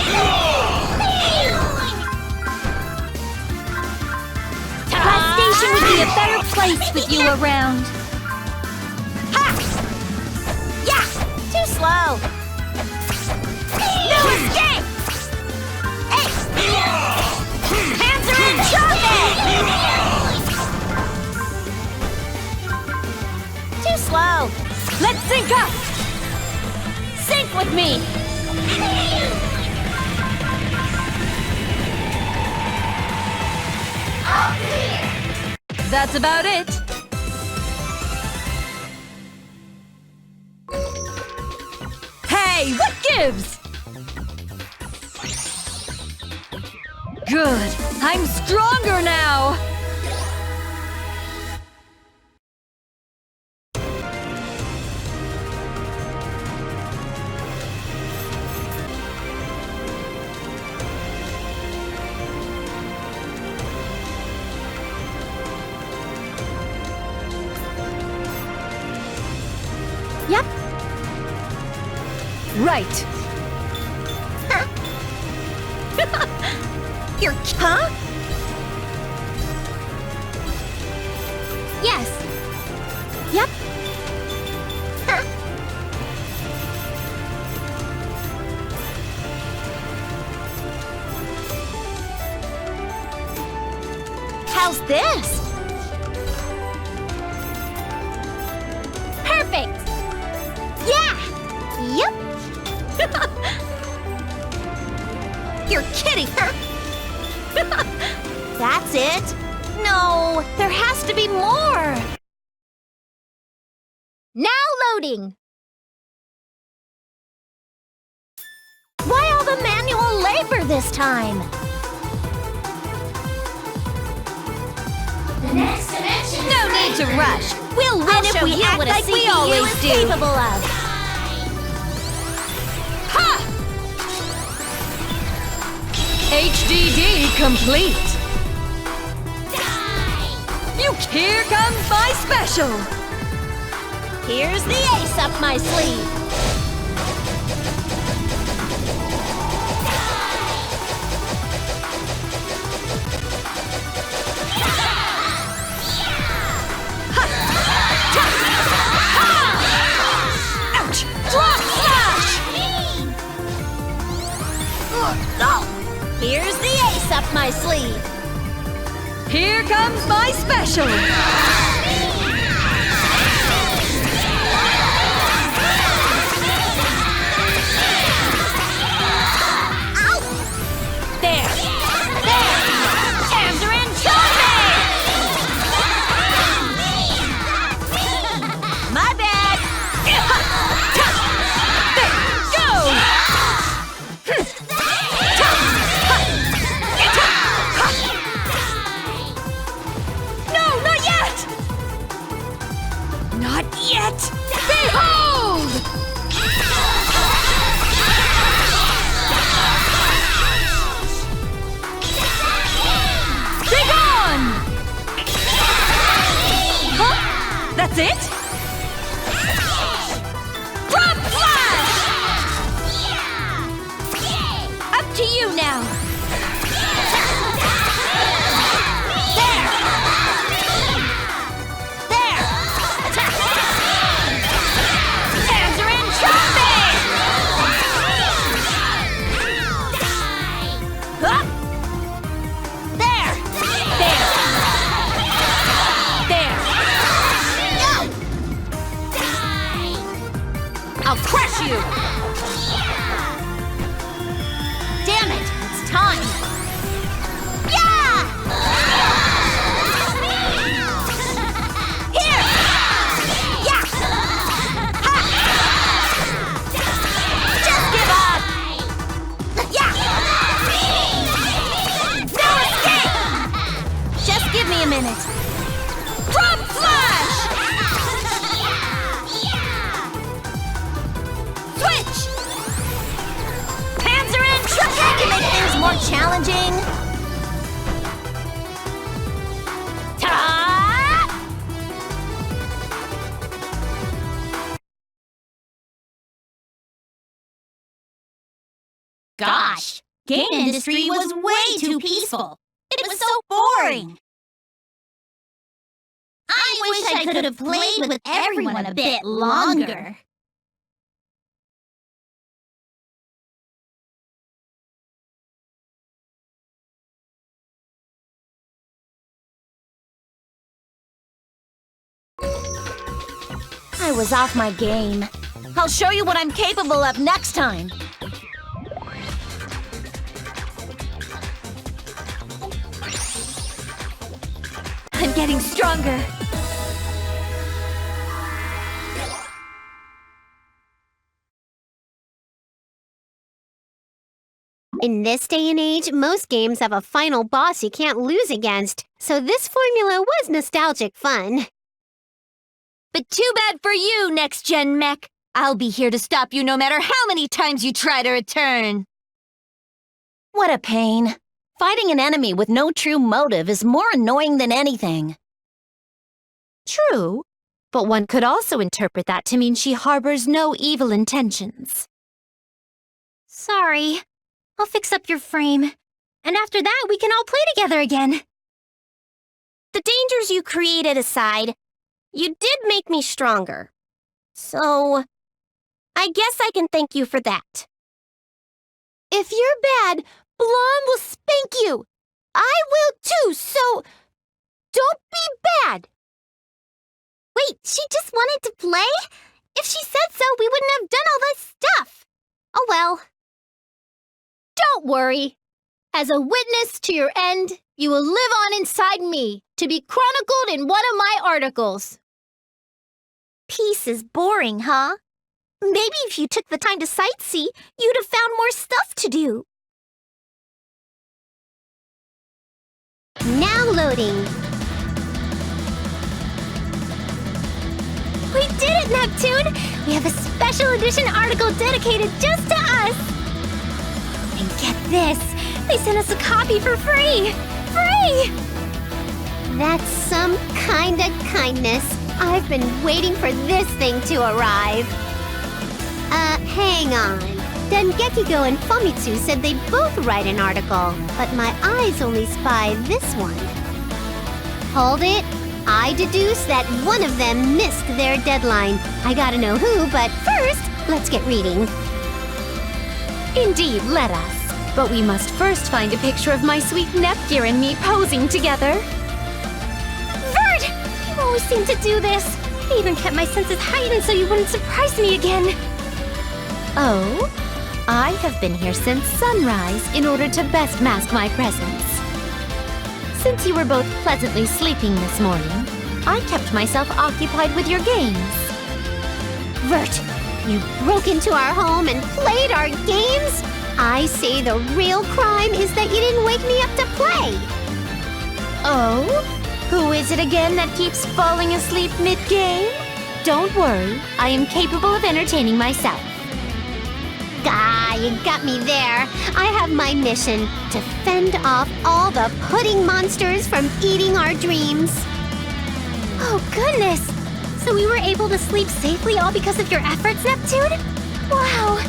Speaker 1: Last station would be a better place with you around.
Speaker 2: Ha! Yeah! Too slow! No escape! Hey! Panzer and Trumpet! Too slow!
Speaker 1: Let's sync up!
Speaker 2: Sync with me!
Speaker 4: That's about it. Hey, what gives? Good. I'm stronger now.
Speaker 1: Yep.
Speaker 4: Right.
Speaker 2: You're... Huh?
Speaker 1: Yes. Yep.
Speaker 2: How's this?
Speaker 1: Perfect!
Speaker 2: Yeah! Yep! You're kidding! That's it? No, there has to be more!
Speaker 1: Now loading!
Speaker 2: Why all the manual labor this time?
Speaker 3: The next dimension is
Speaker 1: No need to rush. We'll win
Speaker 2: I'll
Speaker 1: if
Speaker 2: show
Speaker 1: we
Speaker 2: you
Speaker 1: act
Speaker 2: what a
Speaker 1: like we
Speaker 2: CPU
Speaker 1: always
Speaker 2: is
Speaker 1: do.
Speaker 2: capable of.
Speaker 1: Ha!
Speaker 4: HDD complete. Here comes my special.
Speaker 2: Here's the ace up my sleeve.
Speaker 4: Ouch! Drop slash!
Speaker 2: Here's the ace up my sleeve.
Speaker 4: Here comes my special.
Speaker 2: Damn it! It's time! Yeah! Here! Yeah! Ha! Just give up! Yeah! No escape! Just give me a minute. Prompt Flash! Switch! Panzer in! Try to make things more challenging. Ta! Gosh, game industry was way too peaceful. It was so boring. I wish I could have played with everyone a bit longer. I was off my game. I'll show you what I'm capable of next time.
Speaker 1: I'm getting stronger.
Speaker 6: In this day and age, most games have a final boss you can't lose against, so this formula was nostalgic fun.
Speaker 1: But too bad for you, Next Gen Mech. I'll be here to stop you no matter how many times you try to return.
Speaker 2: What a pain. Fighting an enemy with no true motive is more annoying than anything.
Speaker 1: True, but one could also interpret that to mean she harbors no evil intentions. Sorry. I'll fix up your frame. And after that, we can all play together again.
Speaker 2: The dangers you created aside, you did make me stronger. So, I guess I can thank you for that.
Speaker 1: If you're bad, Blanc will spank you. I will too, so don't be bad.
Speaker 6: Wait, she just wanted to play? If she said so, we wouldn't have done all this stuff. Oh well.
Speaker 1: Don't worry. As a witness to your end, you will live on inside me, to be chronicled in one of my articles.
Speaker 6: Peace is boring, huh? Maybe if you took the time to sightsee, you'd have found more stuff to do. Now loading. We did it, Neptune! We have a special edition article dedicated just to us! And get this, they sent us a copy for free! Free! That's some kinda kindness. I've been waiting for this thing to arrive. Hang on. Dengekiko and Famitsu said they both write an article, but my eyes only spy this one. Hold it. I deduce that one of them missed their deadline. I gotta know who, but first, let's get reading.
Speaker 1: Indeed, let us. But we must first find a picture of my sweet Nepgear and me posing together.
Speaker 6: Vert! You always seem to do this. I even kept my senses heightened so you wouldn't surprise me again.
Speaker 1: Oh? I have been here since sunrise in order to best mask my presence. Since you were both pleasantly sleeping this morning, I kept myself occupied with your games.
Speaker 6: Vert, you broke into our home and played our games? I say the real crime is that you didn't wake me up to play.
Speaker 1: Oh? Who is it again that keeps falling asleep mid-game? Don't worry, I am capable of entertaining myself.
Speaker 6: Ah, you got me there. I have my mission to fend off all the pudding monsters from eating our dreams.
Speaker 1: Oh, goodness! So we were able to sleep safely all because of your efforts, Neptune? Wow!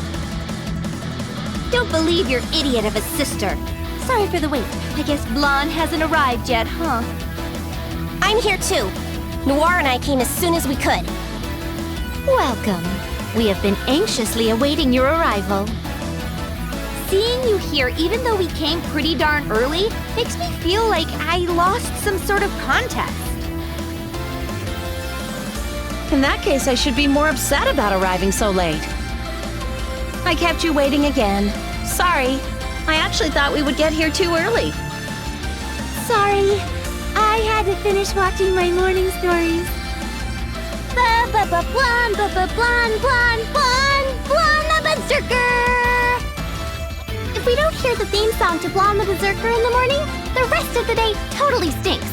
Speaker 1: Don't believe your idiot of a sister. Sorry for the wait. I guess Blanc hasn't arrived yet, huh?
Speaker 2: I'm here too. Noire and I came as soon as we could.
Speaker 1: Welcome. We have been anxiously awaiting your arrival. Seeing you here, even though we came pretty darn early, makes me feel like I lost some sort of contest.
Speaker 4: In that case, I should be more upset about arriving so late.
Speaker 2: I kept you waiting again. Sorry. I actually thought we would get here too early.
Speaker 6: Sorry. I had to finish watching my morning stories. Blonde, the Berserker! If we don't hear the theme song to Blonde the Berserker in the morning, the rest of the day totally stinks.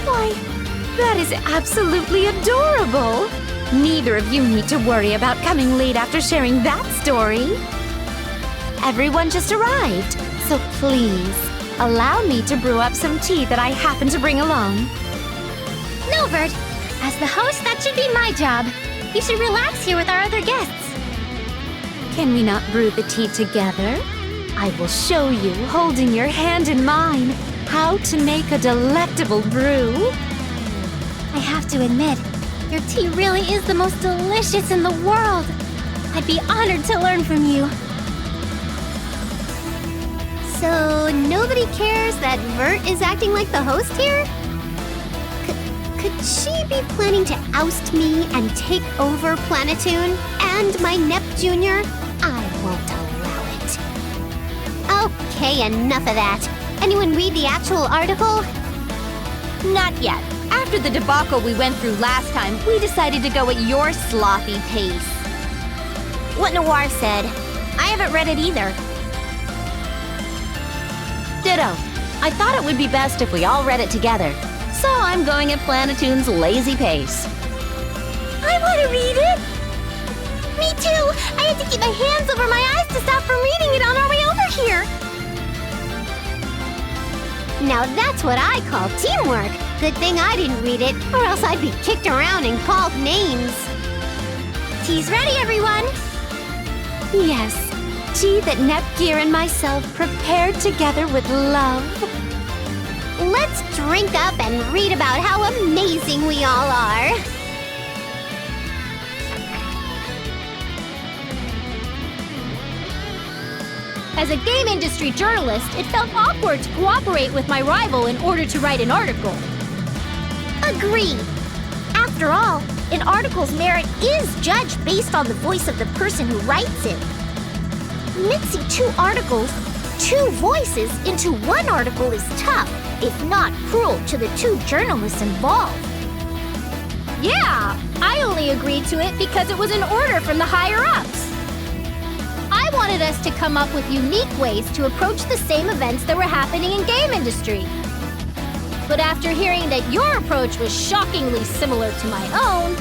Speaker 4: Why, that is absolutely adorable. Neither of you need to worry about coming late after sharing that story. Everyone just arrived, so please, allow me to brew up some tea that I happen to bring along.
Speaker 6: No, Vert. As the host, that should be my job. You should relax here with our other guests.
Speaker 4: Can we not brew the tea together? I will show you, holding your hand in mine, how to make a delectable brew.
Speaker 6: I have to admit, your tea really is the most delicious in the world. I'd be honored to learn from you. So, nobody cares that Vert is acting like the host here? Could she be planning to oust me and take over Planetoon and my Nep Jr.? I won't allow it. Okay, enough of that. Anyone read the actual article?
Speaker 2: Not yet. After the debacle we went through last time, we decided to go at your sloppy pace. What Noire said. I haven't read it either. Ditto. I thought it would be best if we all read it together. So I'm going at Planetoon's lazy pace.
Speaker 6: I want to read it! Me too! I had to keep my hands over my eyes to stop from reading it on our way over here! Now that's what I call teamwork! Good thing I didn't read it, or else I'd be kicked around and called names. Tea's ready, everyone!
Speaker 4: Yes, tea that Nepgear and myself prepared together with love.
Speaker 6: Let's drink up and read about how amazing we all are.
Speaker 1: As a game industry journalist, it felt awkward to cooperate with my rival in order to write an article.
Speaker 6: Agreed. After all, an article's merit is judged based on the voice of the person who writes it. Mixing two articles, two voices into one article is tough, if not cruel to the two journalists involved.
Speaker 1: Yeah, I only agreed to it because it was an order from the higher-ups. I wanted us to come up with unique ways to approach the same events that were happening in game industry. But after hearing that your approach was shockingly similar to my own,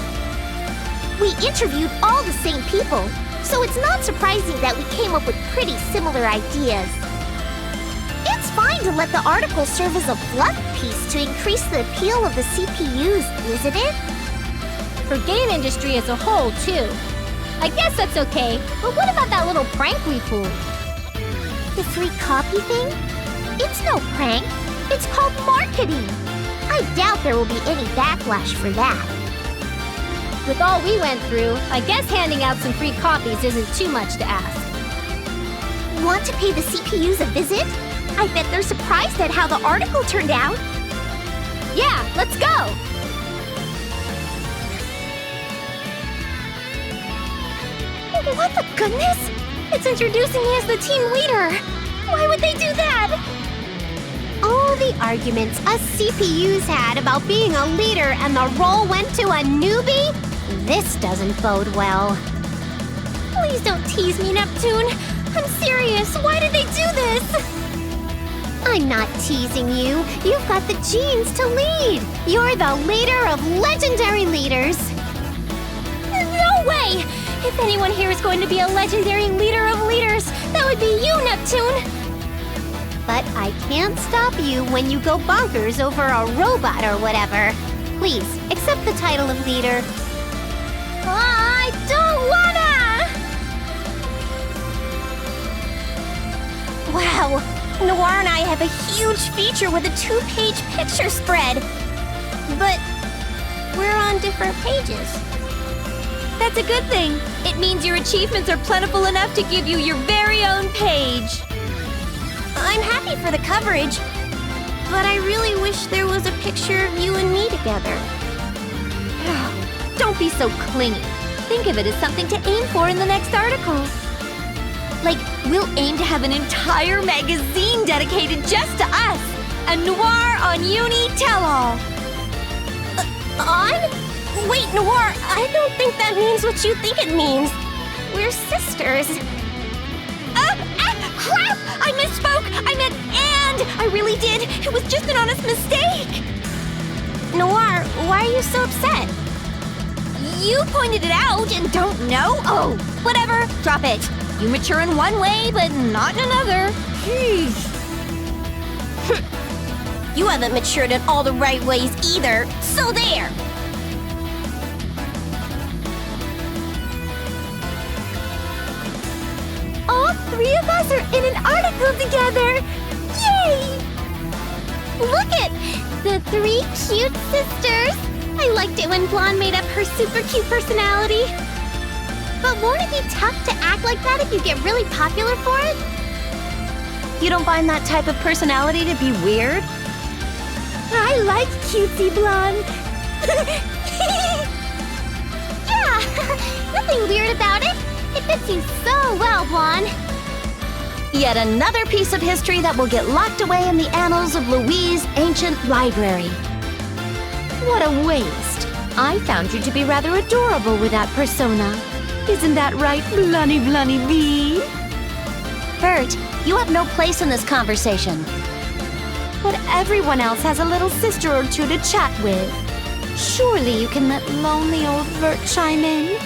Speaker 6: we interviewed all the same people, so it's not surprising that we came up with pretty similar ideas. It's fine to let the article serve as a fluff piece to increase the appeal of the CPUs, isn't it?
Speaker 1: For game industry as a whole, too. I guess that's okay, but what about that little prank we pulled?
Speaker 6: The free copy thing? It's no prank. It's called marketing. I doubt there will be any backlash for that.
Speaker 1: With all we went through, I guess handing out some free copies isn't too much to ask.
Speaker 6: Want to pay the CPUs a visit? I bet they're surprised at how the article turned out.
Speaker 1: Yeah, let's go!
Speaker 6: What the goodness? It's introducing me as the team leader. Why would they do that? All the arguments us CPUs had about being a leader and the role went to a newbie? This doesn't bode well. Please don't tease me, Neptune. I'm serious. Why did they do this? I'm not teasing you. You've got the genes to lead. You're the leader of legendary leaders. No way! If anyone here is going to be a legendary leader of leaders, that would be you, Neptune! But I can't stop you when you go bonkers over a robot or whatever. Please, accept the title of leader. I don't wanna! Wow, Noire and I have a huge feature with a 2-page picture spread. But we're on different pages.
Speaker 4: That's a good thing. It means your achievements are plentiful enough to give you your very own page.
Speaker 6: I'm happy for the coverage, but I really wish there was a picture of you and me together.
Speaker 4: Don't be so clingy.
Speaker 1: think of it as something to aim for in the next article. Like, we'll aim to have an entire magazine dedicated just to us. A Noire on Uni tell-all.
Speaker 2: On? Wait, Noire, I don't think that means what you think it means. We're sisters.
Speaker 1: Crap! I misspoke! I meant and! I really did! It was just an honest mistake!
Speaker 2: Noire, why are you so upset?
Speaker 1: You pointed it out and don't know? Oh, whatever. Drop it. You mature in one way, but not in another.
Speaker 2: You haven't matured in all the right ways either, so there!
Speaker 6: All three of us are in an article together! Yay! Look it! The three cute sisters! I liked it when Blonde made up her super cute personality. But won't it be tough to act like that if you get really popular for it?
Speaker 2: You don't find that type of personality to be weird?
Speaker 6: I like cutesy Blonde. Yeah, nothing weird about it. It fits you so well, Blonde.
Speaker 2: Yet another piece of history that will get locked away in the annals of Louise' ancient library.
Speaker 4: What a waste. I found you to be rather adorable with that persona. Isn't that right, Blunny Blunny Bee?
Speaker 2: Vert, you have no place in this conversation.
Speaker 4: But everyone else has a little sister or two to chat with. Surely you can let lonely old Vert chime in.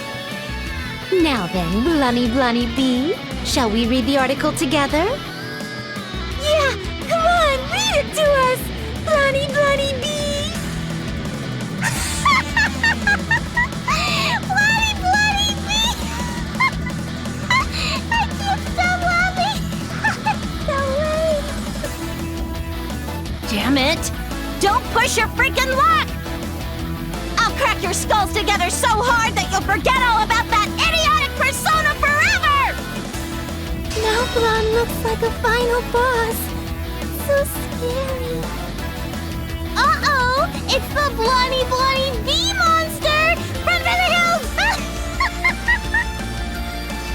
Speaker 4: Now then, Blunny Blunny Bee, shall we read the article together?
Speaker 6: Yeah, come on, read it to us, Blunny Blunny Bee. Blunny Blunny Bee. I can't stop laughing. So late.
Speaker 2: Damn it! Don't push your freaking luck! I'll crack your skulls together so hard that you'll forget all about that idiotic persona forever!
Speaker 6: Now Blonde looks like a final boss. So scary. Uh-oh! It's the Blunny Blunny Bee monster from the hills!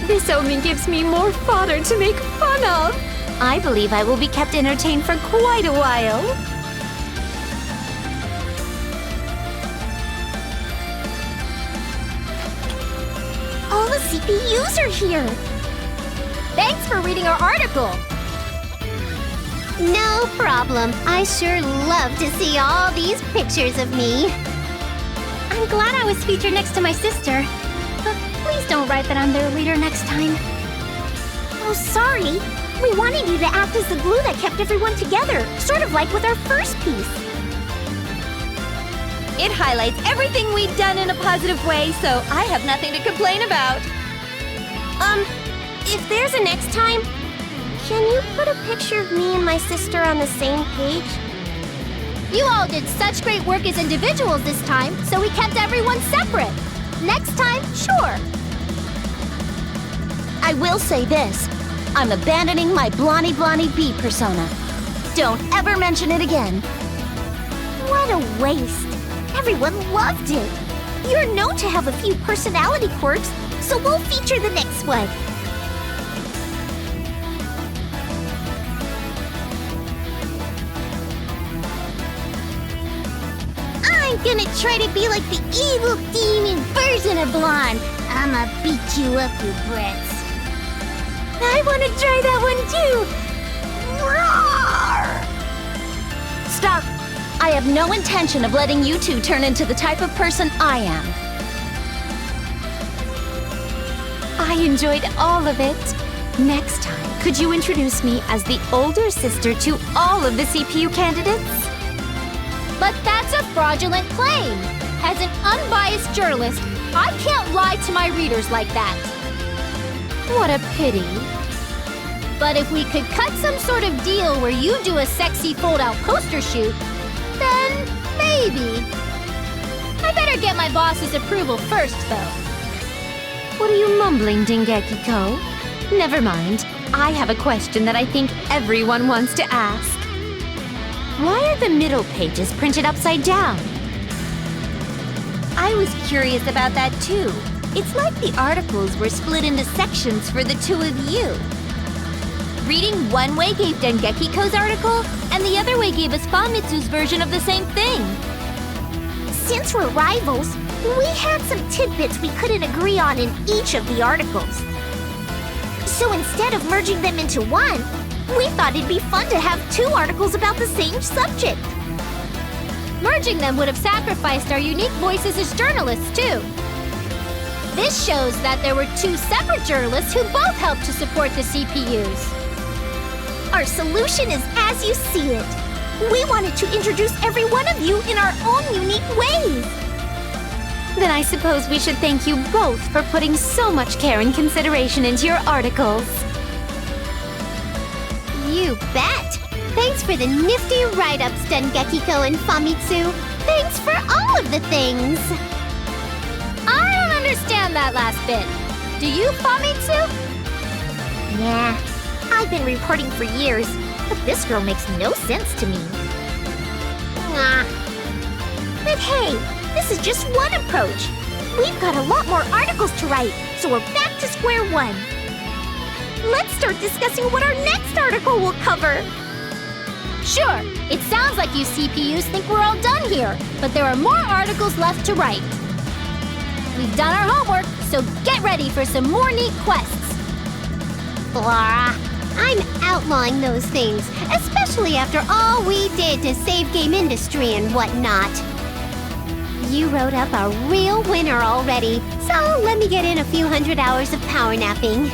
Speaker 4: This only gives me more fodder to make fun of. I believe I will be kept entertained for quite a while.
Speaker 6: All the CPUs are here.
Speaker 1: Thanks for reading our article.
Speaker 6: No problem. I sure love to see all these pictures of me. I'm glad I was featured next to my sister. But please don't write that I'm their leader next time. Oh, sorry. We wanted you to act as the glue that kept everyone together, sort of like with our first piece.
Speaker 1: It highlights everything we've done in a positive way, so I have nothing to complain about.
Speaker 2: If there's a next time, can you put a picture of me and my sister on the same page?
Speaker 1: You all did such great work as individuals this time, so we kept everyone separate. Next time, sure.
Speaker 2: I will say this. I'm abandoning my Blonny Blonny Bee persona. Don't ever mention it again.
Speaker 6: What a waste. Everyone loved it. You're known to have a few personality quirks, so we'll feature the next one. I'm gonna try to be like the evil demon version of Blonde. I'ma beat you up, you brats. I wanna try that one too. Roar!
Speaker 2: Stop! I have no intention of letting you two turn into the type of person I am.
Speaker 4: I enjoyed all of it. Next time, could you introduce me as the older sister to all of the CPU candidates?
Speaker 1: But that's a fraudulent claim. As an unbiased journalist, I can't lie to my readers like that.
Speaker 4: What a pity.
Speaker 1: But if we could cut some sort of deal where you do a sexy fold-out poster shoot, then maybe. I better get my boss's approval first, though.
Speaker 4: What are you mumbling, Dengeki-ko? Never mind. I have a question that I think everyone wants to ask. Why are the middle pages printed upside down?
Speaker 1: I was curious about that, too.
Speaker 2: It's like the articles were split into sections for the two of you. Reading one way gave Dengekiko's article, and the other way gave us Famitsu's version of the same thing.
Speaker 6: Since we're rivals, we had some tidbits we couldn't agree on in each of the articles. So instead of merging them into one, we thought it'd be fun to have two articles about the same subject.
Speaker 1: Merging them would have sacrificed our unique voices as journalists, too. This shows that there were two separate journalists who both helped to support the CPUs.
Speaker 6: Our solution is as you see it. We wanted to introduce every one of you in our own unique ways.
Speaker 4: Then I suppose we should thank you both for putting so much care and consideration into your articles.
Speaker 6: You bet! Thanks for the nifty write-ups, Dengekiko and Famitsu. Thanks for all of the things.
Speaker 1: I don't understand that last bit. Do you, Famitsu?
Speaker 6: Nah, I've been reporting for years, but this girl makes no sense to me. Nah. But hey, this is just one approach. We've got a lot more articles to write, so we're back to square one. Let's start discussing what our next article will cover.
Speaker 1: Sure, it sounds like you CPUs think we're all done here, but there are more articles left to write. We've done our homework, so get ready for some more neat quests.
Speaker 6: Blah. I'm outlawing those things, especially after all we did to save game industry and whatnot. You wrote up a real winner already, so let me get in a few hundred hours of power napping.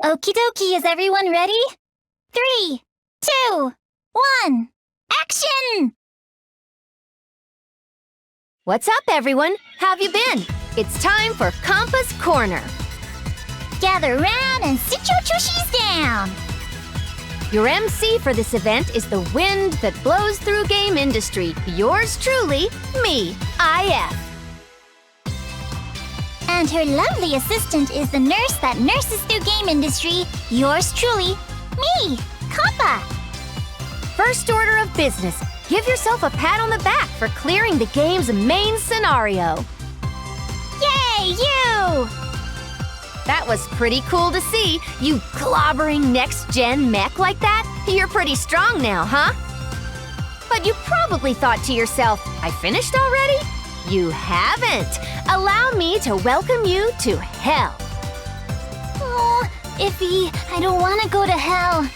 Speaker 6: Okie dokie, is everyone ready? 3, 2, 1, action!
Speaker 2: What's up, everyone? How have you been? It's time for Compa's Corner.
Speaker 6: Gather round and sit your tushies down.
Speaker 2: Your MC for this event is the wind that blows through game industry. Yours truly, me, IF.
Speaker 6: And her lovely assistant is the nurse that nurses through game industry. Yours truly, me, Compa.
Speaker 2: First order of business, give yourself a pat on the back for clearing the game's main scenario.
Speaker 6: Yay, you!
Speaker 2: That was pretty cool to see, you clobbering next-gen mech like that. You're pretty strong now, huh? But you probably thought to yourself, I finished already? You haven't. Allow me to welcome you to hell.
Speaker 6: Oh, Iffy, I don't want to go to hell.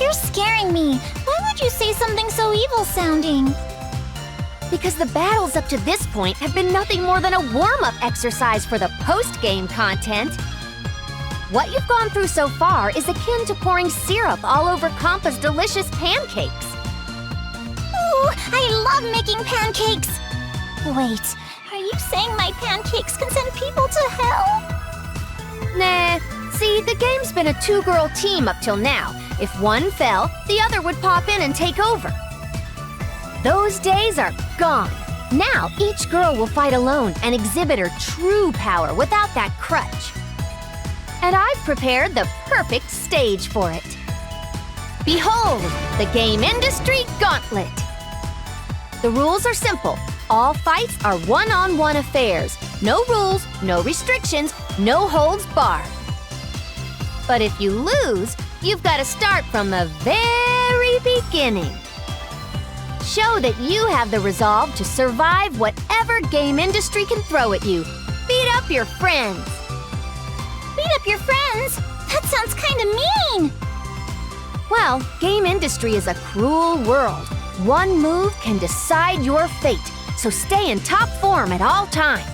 Speaker 6: You're scaring me. Why would you say something so evil-sounding?
Speaker 2: Because the battles up to this point have been nothing more than a warm-up exercise for the post-game content. What you've gone through so far is akin to pouring syrup all over Compa's delicious pancakes.
Speaker 6: Ooh, I love making pancakes! Wait, are you saying my pancakes can send people to hell?
Speaker 1: Nah. See, the game's been a two-girl team up till now. If one fell, the other would pop in and take over. Those days are gone. Now, each girl will fight alone and exhibit her true power without that crutch. And I've prepared the perfect stage for it. Behold, the Game Industry Gauntlet. The rules are simple. All fights are one-on-one affairs. No rules, no restrictions, no holds barred. But if you lose, you've got to start from the very beginning. Show that you have the resolve to survive whatever game industry can throw at you. Beat up your friends.
Speaker 6: Beat up your friends? That sounds kinda mean!
Speaker 1: Well, game industry is a cruel world. One move can decide your fate, so stay in top form at all times.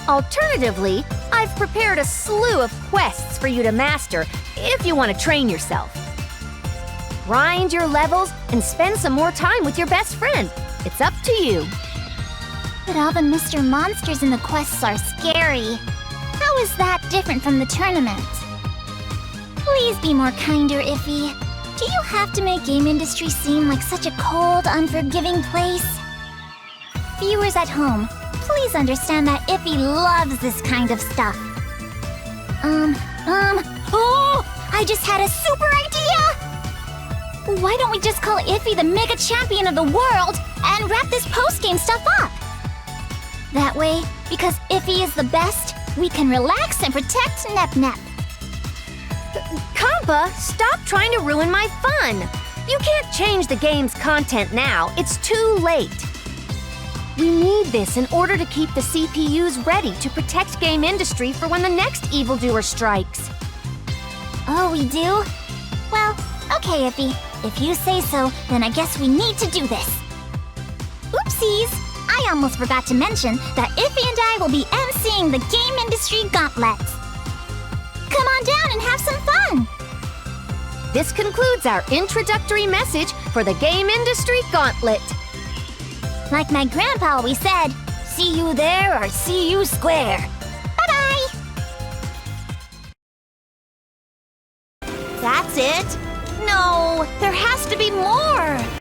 Speaker 1: Alternatively, I've prepared a slew of quests for you to master if you want to train yourself. Grind your levels and spend some more time with your best friend. It's up to you.
Speaker 6: But all the Mr. Monsters in the quests are scary. How is that different from the tournament? Please be more kinder, Iffy. Do you have to make game industry seem like such a cold, unforgiving place? Viewers at home, please understand that Iffy loves this kind of stuff. Oh! I just had a super idea! Why don't we just call Iffy the Mega Champion of the world and wrap this post-game stuff up? That way, because Iffy is the best, we can relax and protect Nep.
Speaker 1: Compa, stop trying to ruin my fun. You can't change the game's content now. It's too late. We need this in order to keep the CPUs ready to protect game industry for when the next evildoer strikes.
Speaker 6: Oh, we do? Well, okay, Iffy. If you say so, then I guess we need to do this. Oopsies! I almost forgot to mention that Iffy and I will be emceeing the Game Industry Gauntlet. Come on down and have some fun!
Speaker 1: This concludes our introductory message for the Game Industry Gauntlet.
Speaker 6: Like my grandpa always said, see you there or see you square. Bye-bye!
Speaker 2: That's it? No, there has to be more!